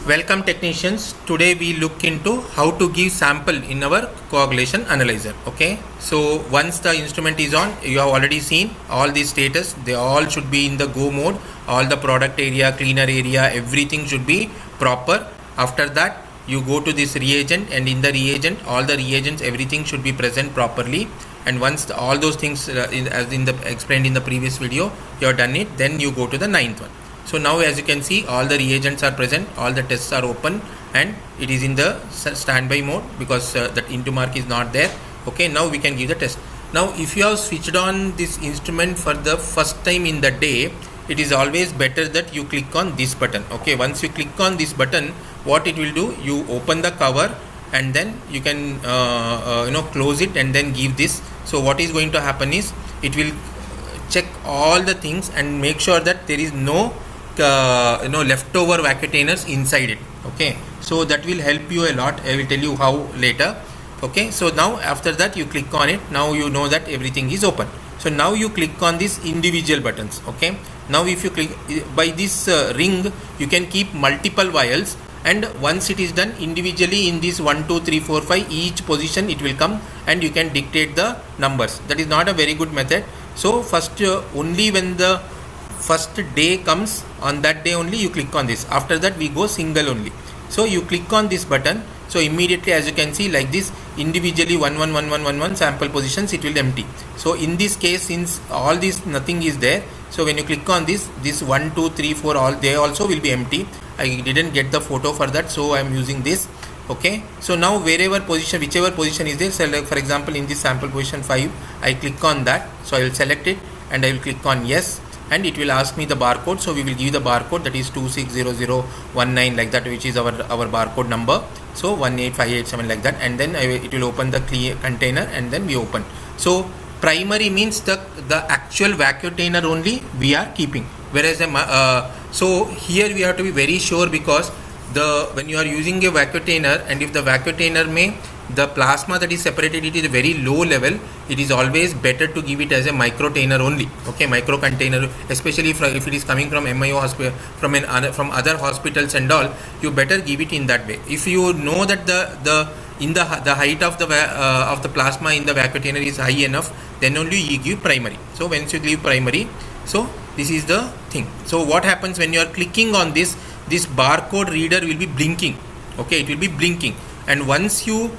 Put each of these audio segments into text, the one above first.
Welcome technicians. Today we look into how to give sample in our coagulation analyzer. Okay, so once the instrument is on, you have already seen all the status. They all should be in the go mode. All the product area, cleaner area, everything should be proper. After that, you go to this reagent, and in the reagent, all the reagents, everything should be present properly. And once all those things, explained in the previous video, you have done it. Then you go to the ninth one. So now as you can see, all the reagents are present, all the tests are open, and it is in the standby mode because that into mark is not there. Okay, now we can give the test. Now if you have switched on this instrument for the first time in the day, it is always better that you click on this button. Okay, once you click on this button, what it will do, you open the cover and then you can close it and then give this. So what is going to happen is, it will check all the things and make sure that there is no leftover vacuotiners inside it. Okay, so that will help you a lot. I will tell you how later. Okay, so now after that you click on it. Now you know that everything is open. So now you click on these individual buttons. Okay, now if you click by this ring, you can keep multiple vials, and once it is done individually in this 1 2 3 4 5 each position it will come, and you can dictate the numbers. That is not a very good method. So first only when the first day comes, on that day only you click on this. After that we go single only. So you click on this button. So immediately, as you can see, like this, individually 1 1 1 1 1 1 sample positions it will empty. So in this case, since all this nothing is there, so when you click on this 1 2 3 4 all, they also will be empty. I didn't get the photo for that, so I am using this. Okay, so now whichever position is there, so like for example in this sample position 5, I click on that. So I will select it and I will click on yes, and it will ask me the barcode. So we will give the barcode, that is 260019, like that, which is our barcode number. So 18587, like that, and then it will open the clear container, and then we open. So primary means the actual vacuotainer only we are keeping, whereas so here we have to be very sure, because when you are using a vacuotainer, and if the vacuotainer the plasma that is separated, it is a very low level, it is always better to give it as a microtainer only. Okay, micro container, especially if it is coming from MIO hospital, from other hospitals and all, you better give it in that way. If you know that the height of the plasma in the vacuotainer is high enough, then only you give primary. So once you give primary, so this is the thing. So what happens when you are clicking on this barcode reader will be blinking. Okay, it will be blinking, and once you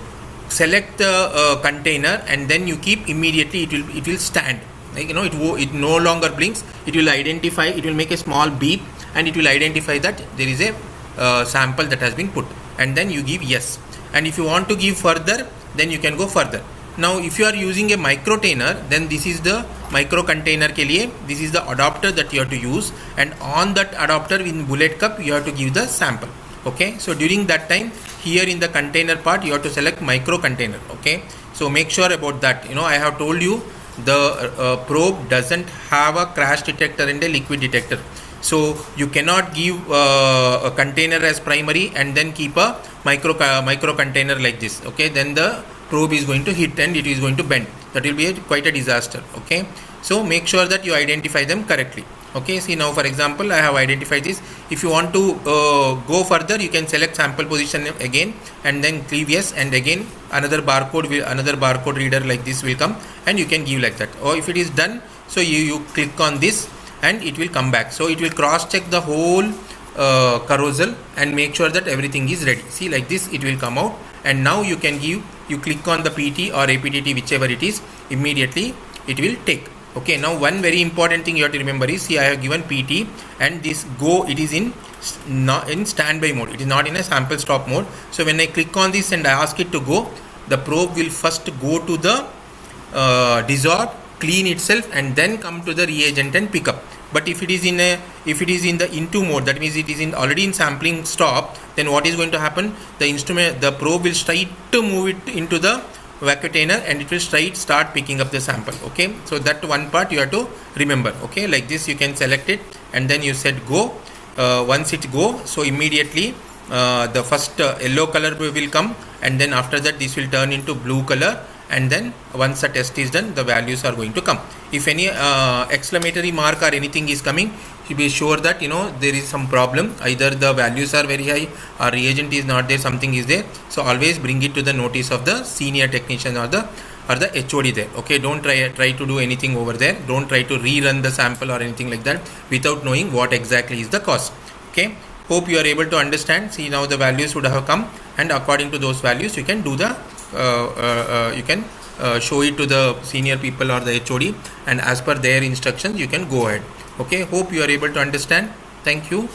select the container and then you keep, immediately it will stand, like it no longer blinks. It will identify, it will make a small beep, and it will identify that there is a sample that has been put, and then you give yes. And if you want to give further, then you can go further. Now if you are using a microtainer, then this is the micro container ke liye, this is the adapter that you have to use, and on that adapter in bullet cup you have to give the sample. Okay, so during that time, here in the container part you have to select micro container. Okay, so make sure about that. I have told you the probe doesn't have a crash detector and a liquid detector, so you cannot give a container as primary and then keep a micro container like this. Okay, then the probe is going to hit and it is going to bend. That will be quite a disaster. Okay, so make sure that you identify them correctly. Okay, see now for example I have identified this. If you want to go further, you can select sample position again and then click yes, and again another barcode reader like this will come, and you can give like that. Or if it is done, so you click on this and it will come back. So it will cross check the whole carousel and make sure that everything is ready. See, like this it will come out, and now you can give, you click on the PT or APTT, whichever it is, immediately it will take. Okay, now one very important thing you have to remember is, see, I have given PT, and this go, it is in standby mode, it is not in a sample stop mode. So when I click on this and I ask it to go, the probe will first go to the dissolve, clean itself, and then come to the reagent and pick up. But if it is in the into mode, that means it is already in sampling stop, then what is going to happen? The probe will straight to move it into the vacuotainer, and it will start picking up the sample. Okay, so that one part you have to remember. Okay, like this you can select it and then you said go. Once it go, so immediately the first yellow color will come, and then after that this will turn into blue color, and then once the test is done, the values are going to come. If any exclamatory mark or anything is coming, be sure that there is some problem, either the values are very high or reagent is not there, something is there. So always bring it to the notice of the senior technician or the HOD there. Okay, don't try to do anything over there. Don't try to rerun the sample or anything like that without knowing what exactly is the cause. Okay, hope you are able to understand. See, now the values would have come, and according to those values you can do the show it to the senior people or the HOD, and as per their instructions you can go ahead. Okay, hope you are able to understand. Thank you.